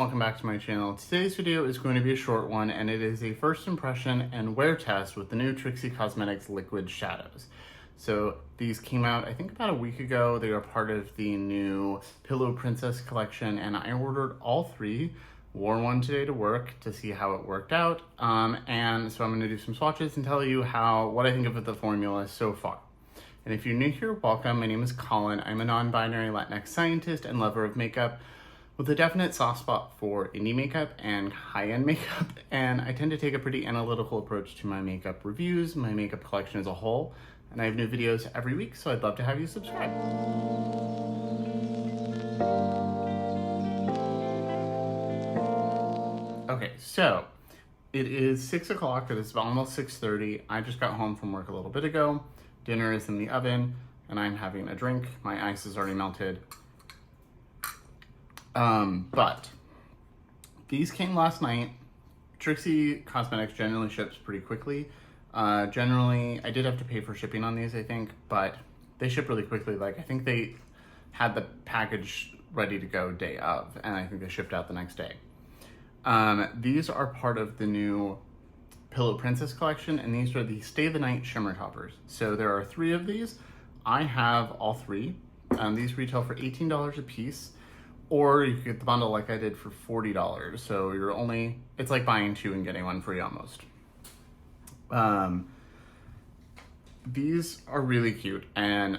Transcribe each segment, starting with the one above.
welcome back to my channel. Today's video is going to be a short one, and it is a first impression and wear test with the new Trixie Cosmetics liquid shadows. So these came out, I think, about a week ago. They are part of the new Pillow Princess collection, and I ordered all three. Wore one today to work to see how it worked out, and so I'm going to do some swatches and tell you what I think of the formula so far. And if you're new here, welcome. My name is Colin. I'm a non-binary Latinx scientist and lover of makeup with a definite soft spot for indie makeup and high-end makeup, and I tend to take a pretty analytical approach to my makeup reviews, my makeup collection as a whole, and I have new videos every week, so I'd love to have you subscribe. Okay, so it is 6 o'clock. It is almost 6:30. I just got home from work a little bit ago. Dinner is in the oven, and I'm having a drink. My ice is already melted. But these came last night. Trixie Cosmetics generally ships pretty quickly. Generally, I did have to pay for shipping on these, I think, but they ship really quickly. Like, I think they had the package ready to go day of, and I think they shipped out the next day. These are part of the new Pillow Princess collection, and these are the Stay the Night shimmer toppers. So there are three of these. I have all three. These retail for $18 a piece, or you could get the bundle like I did for $40. So it's like buying two and getting one free almost. These are really cute, and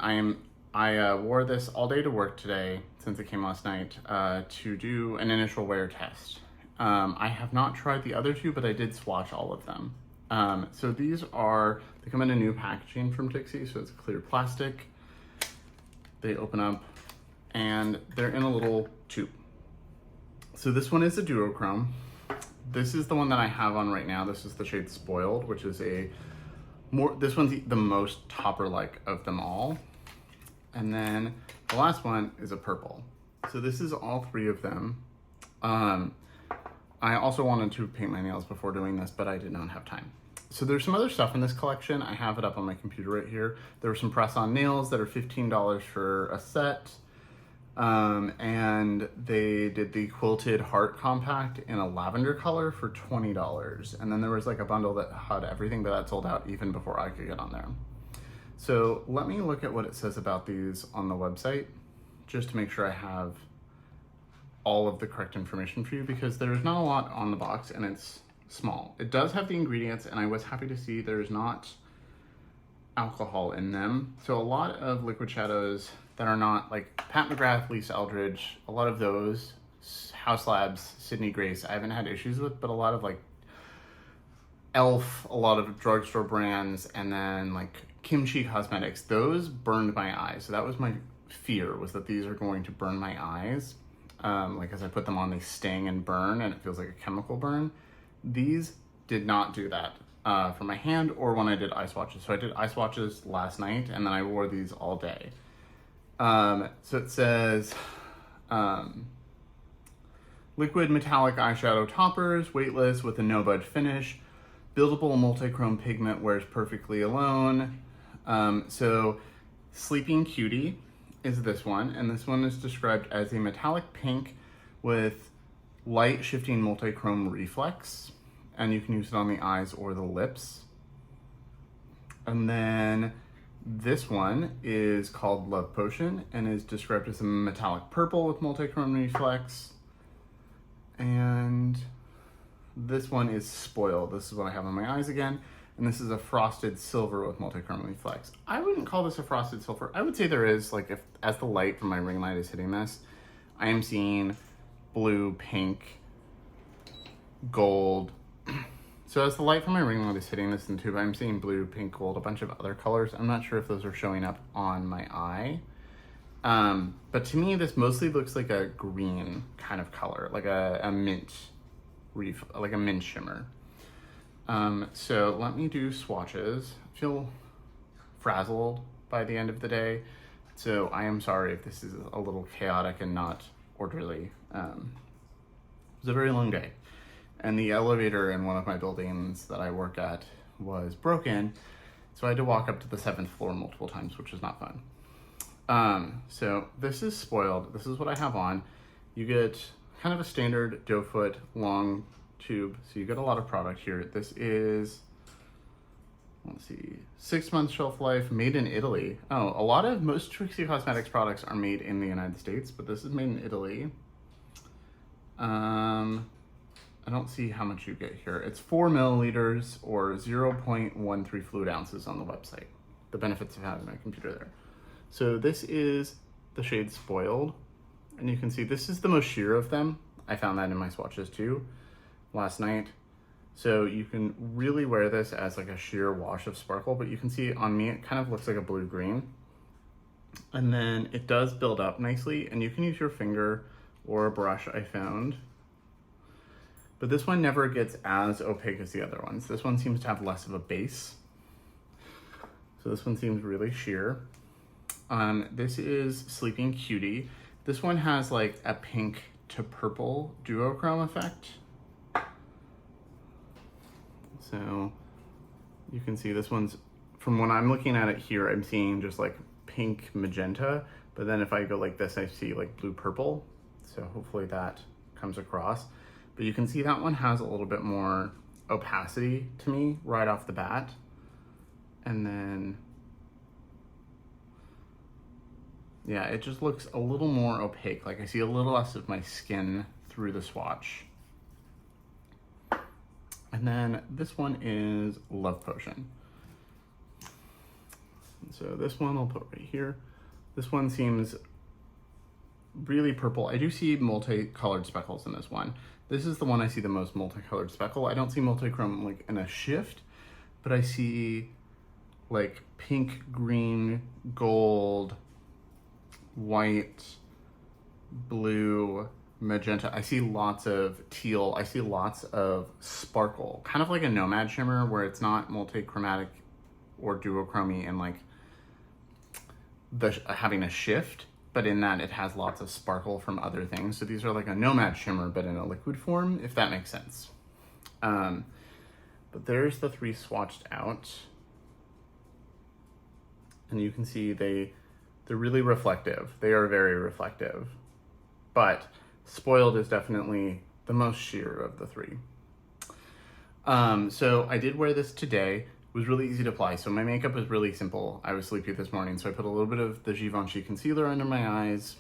I wore this all day to work today since it came last night to do an initial wear test. I have not tried the other two, but I did swatch all of them. So they come in a new packaging from Trixie, so it's clear plastic. They open up, and they're in a little tube. So this one is a duochrome. This is the one that I have on right now. This is the shade Spoiled, which is this one's the most topper-like of them all. And then the last one is a purple. So this is all three of them. I also wanted to paint my nails before doing this, but I did not have time. So there's some other stuff in this collection. I have it up on my computer right here. There were some press-on nails that are $15 for a set. And they did the Quilted Heart Compact in a lavender color for $20. And then there was like a bundle that had everything, but that sold out even before I could get on there. So let me look at what it says about these on the website, just to make sure I have all of the correct information for you, because there's not a lot on the box and it's small. It does have the ingredients, and I was happy to see there's not alcohol in them. So a lot of liquid shadows that are not, like Pat McGrath, Lisa Eldridge, a lot of those, Haus Labs, Sydney Grace, I haven't had issues with, but a lot of like Elf, a lot of drugstore brands, and then like Kimchi Cosmetics, those burned my eyes. So that was my fear, was that these are going to burn my eyes. Like as I put them on, they sting and burn, and it feels like a chemical burn. These did not do that for my hand or when I did eye swatches. So I did eye swatches last night, and then I wore these all day. So it says, liquid metallic eyeshadow toppers, weightless with a no budge finish, buildable multi-chrome pigment, wears perfectly alone. So Sleeping Cutie is this one, and this one is described as a metallic pink with light shifting multi-chrome reflex, and you can use it on the eyes or the lips. And then this one is called Love Potion and is described as a metallic purple with multi-chrome reflex. And this one is Spoiled. This is what I have on my eyes again. And this is a frosted silver with multi-chrome reflex. I wouldn't call this a frosted silver. I would say there is, like, as the light from my ring light is hitting this, I am seeing blue, pink, gold. So as the light from my ring light is hitting this in the tube, I'm seeing blue, pink, gold, a bunch of other colors. I'm not sure if those are showing up on my eye. But to me, this mostly looks like a green kind of color, like a mint like a mint shimmer. So let me do swatches. I feel frazzled by the end of the day, so I am sorry if this is a little chaotic and not orderly. It was a very long day, and the elevator in one of my buildings that I work at was broken, so I had to walk up to the 7th floor multiple times, which was not fun. So this is Spoiled. This is what I have on. You get kind of a standard doe foot long tube. So you get a lot of product here. This is, let's see, 6 months shelf life, made in Italy. Oh, most Trixie Cosmetics products are made in the United States, but this is made in Italy. I don't see how much you get here. It's 4 milliliters or 0.13 fluid ounces on the website. The benefits of having my computer there. So this is the shade Spoiled. And you can see this is the most sheer of them. I found that in my swatches too last night. So you can really wear this as like a sheer wash of sparkle, but you can see on me, it kind of looks like a blue-green. And then it does build up nicely, and you can use your finger or a brush, I found. But this one never gets as opaque as the other ones. This one seems to have less of a base. So this one seems really sheer. This is Sleeping Cutie. This one has like a pink to purple duochrome effect. So you can see this one's, from when I'm looking at it here, I'm seeing just like pink magenta, but then if I go like this, I see like blue purple. So hopefully that comes across. But you can see that one has a little bit more opacity to me right off the bat. And then, yeah, it just looks a little more opaque. Like I see a little less of my skin through the swatch. And then this one is Love Potion. So this one I'll put right here. This one seems really purple. I do see multicolored speckles in this one. This is the one I see the most multicolored speckle. I don't see multichrome like in a shift, but I see like pink, green, gold, white, blue, magenta. I see lots of teal. I see lots of sparkle, kind of like a Nomad shimmer where it's not multichromatic or duochromy and like having a shift, but in that it has lots of sparkle from other things. So these are like a Nomad shimmer, but in a liquid form, if that makes sense. But there's the 3 swatched out. And you can see they're really reflective. They are very reflective, but Spoiled is definitely the most sheer of the 3. So I did wear this today. It was really easy to apply. So my makeup was really simple. I was sleepy this morning, so I put a little bit of the Givenchy concealer under my eyes,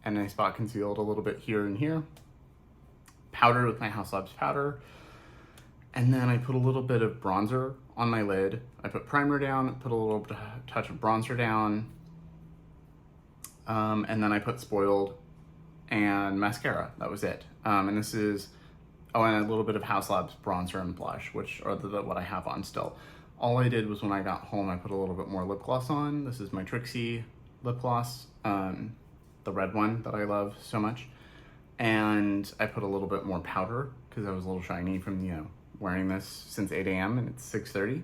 and I spot concealed a little bit here and here. Powder with my Haus Labs powder. And then I put a little bit of bronzer on my lid. I put primer down, put a little touch of bronzer down. And then I put Spoiled and mascara. That was it. And this is, oh, and a little bit of Haus Labs bronzer and blush, which are what I have on still. All I did was when I got home, I put a little bit more lip gloss on. This is my Trixie lip gloss, the red one that I love so much. And I put a little bit more powder because I was a little shiny from, wearing this since 8 a.m. and it's 6:30.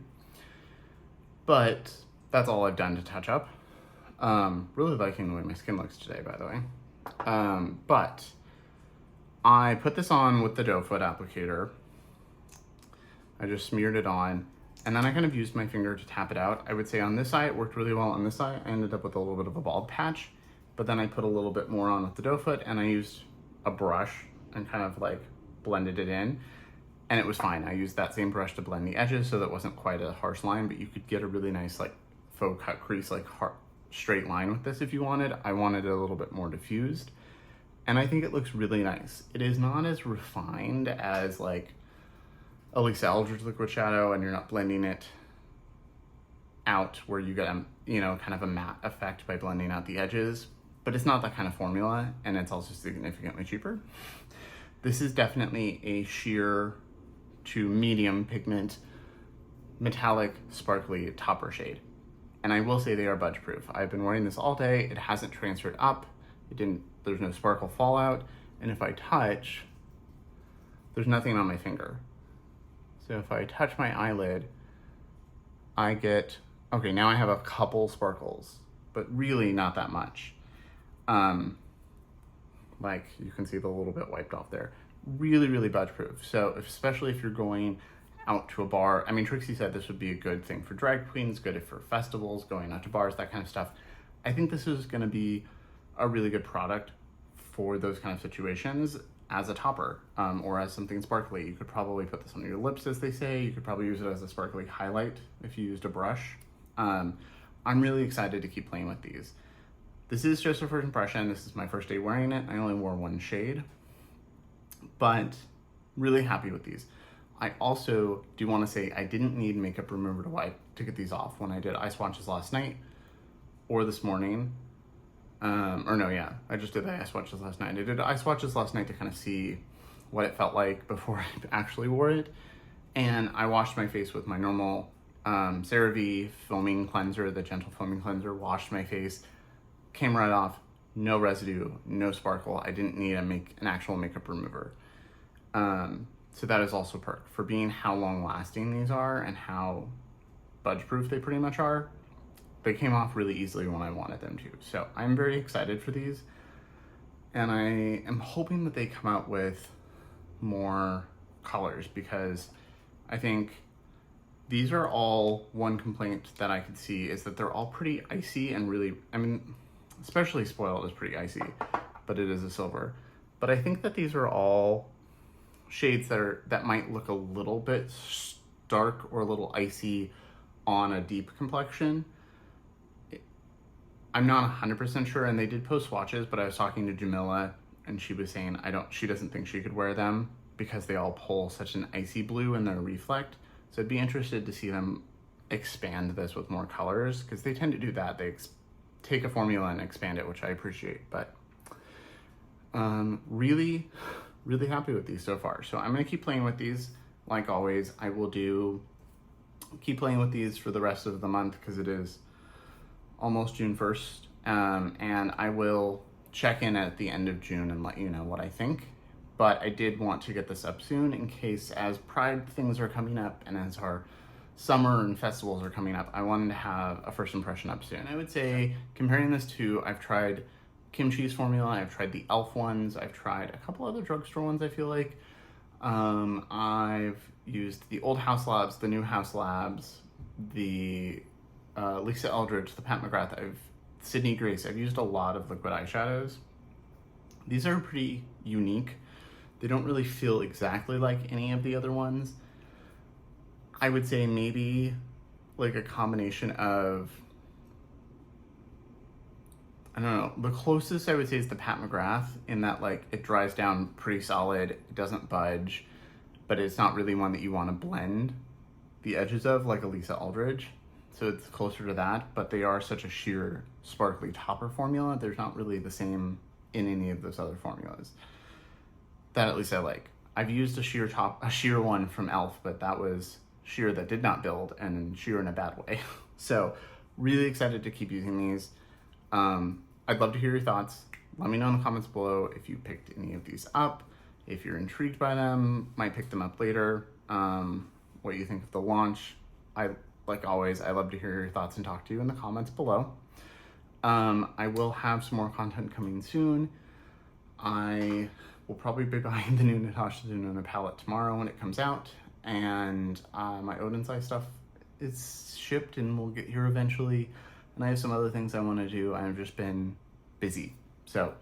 But that's all I've done to touch up. Really liking the way my skin looks today, by the way. But I put this on with the doe foot applicator. I just smeared it on, and then I kind of used my finger to tap it out. I would say on this eye it worked really well. On this eye I ended up with a little bit of a bald patch, but then I put a little bit more on with the doe foot, and I used a brush and kind of like blended it in, and it was fine. I used that same brush to blend the edges so that wasn't quite a harsh line, but you could get a really nice like faux cut crease, like straight line with this if you wanted. I wanted it a little bit more diffused, and I think it looks really nice. It is not as refined as like at least Eldridge liquid shadow, and you're not blending it out where you get kind of a matte effect by blending out the edges, but it's not that kind of formula, and it's also significantly cheaper. This is definitely a sheer to medium pigment, metallic, sparkly topper shade. And I will say they are budge proof. I've been wearing this all day. It hasn't transferred up. There's no sparkle fallout. And if I touch, there's nothing on my finger. So if I touch my eyelid, I get, okay, now I have a couple sparkles, but really not that much. Like you can see the little bit wiped off there. Really, really budge proof. So especially if you're going out to a bar. I mean, Trixie said this would be a good thing for drag queens, good for festivals, going out to bars, that kind of stuff. I think this is going to be a really good product for those kind of situations. as a topper or as something sparkly. You could probably put this on your lips, as they say. You could probably use it as a sparkly highlight if you used a brush. I'm really excited to keep playing with these. This is just a first impression. This is my first day wearing it. I only wore one shade, but really happy with these. I also do want to say I didn't need makeup remover to wipe to get these off when I did eye swatches last night or this morning. I just did the eye swatches last night. I did eye swatches last night to kind of see what it felt like before I actually wore it. And I washed my face with my normal CeraVe foaming cleanser, the gentle foaming cleanser, washed my face, came right off, no residue, no sparkle. I didn't need an actual makeup remover. So that is also a perk for being how long lasting these are and how budge proof they pretty much are. They came off really easily when I wanted them to. So I'm very excited for these. And I am hoping that they come out with more colors, because I think these are all, one complaint that I could see is that they're all pretty icy and really, I mean, especially Spoiled is pretty icy, but it is a silver. But I think that these are all shades that might look a little bit dark or a little icy on a deep complexion. I'm not 100% sure, and they did post swatches, but I was talking to Jamila and she was saying she doesn't think she could wear them because they all pull such an icy blue in their reflect. So I'd be interested to see them expand this with more colors, because they tend to do that. They take a formula and expand it, which I appreciate, but really, really happy with these so far. So I'm gonna keep playing with these. Like always, I will keep playing with these for the rest of the month, because it is almost June 1st. And I will check in at the end of June and let you know what I think. But I did want to get this up soon in case, as Pride things are coming up and as our summer and festivals are coming up, I wanted to have a first impression up soon. I would say, comparing this to, I've tried Kimchi's formula, I've tried the e.l.f. ones, I've tried a couple other drugstore ones, I feel like. I've used the old Haus Labs, the new Haus Labs, the Lisa Eldridge, the Pat McGrath, Sydney Grace. I've used a lot of liquid eyeshadows. These are pretty unique. They don't really feel exactly like any of the other ones. I would say maybe like a combination of, I don't know, the closest I would say is the Pat McGrath, in that like it dries down pretty solid, it doesn't budge, but it's not really one that you want to blend the edges of like a Lisa Eldridge. So it's closer to that, but they are such a sheer, sparkly topper formula. There's not really the same in any of those other formulas. That at least I like. I've used a sheer one from e.l.f., but that was sheer that did not build, and sheer in a bad way. So really excited to keep using these. I'd love to hear your thoughts. Let me know in the comments below if you picked any of these up, if you're intrigued by them, might pick them up later, what you think of the launch. Like always, I love to hear your thoughts and talk to you in the comments below. I will have some more content coming soon. I will probably be buying the new Natasha Denona palette tomorrow when it comes out, and my Odin's Eye stuff is shipped and will get here eventually. And I have some other things I want to do. I've just been busy. So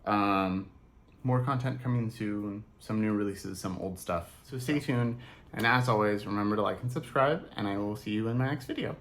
more content coming soon, some new releases, some old stuff. So stay tuned. And as always, remember to like and subscribe, and I will see you in my next video.